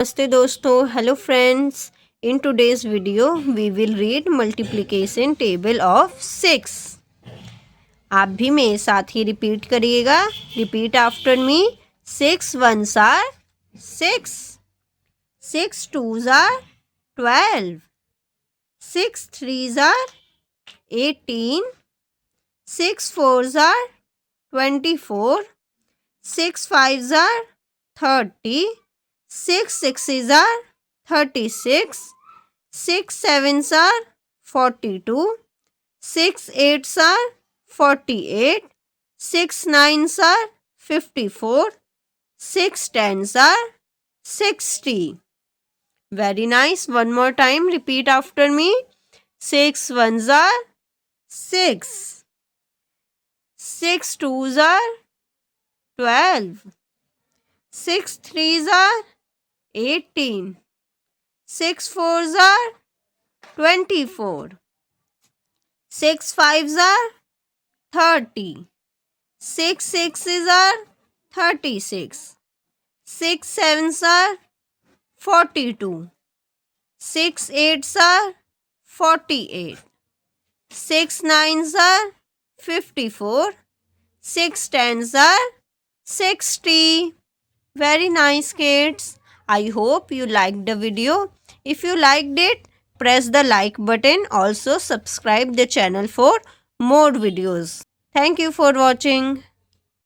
नमस्ते दोस्तों, hello friends. In today's video we will read multiplication table of 6। आप भी मेरे साथ ही रिपीट करिएगा। Repeat after me. 6 ones are 6, 6 twos are 12, 6 threes are 18, 6 fours are 24, 6 fives are 30, 6 sixes are 36, 6 sevens are 42, 6 eights are 48, 6 nines are 54, 6 tens are 60. Very nice. One more time. Repeat after me. 6 ones are 6. 6 twos are 12. 6 threes are 18. 6 fours are 24. 6 fives are 30. 6 sixes are 36. 6 sevens are 42. 6 eights are 48. 6 nines are 54. 6 tens are 60. Very nice, kids. I hope you liked the video. If you liked it, press the like button. Also subscribe the channel for more videos. Thank you for watching.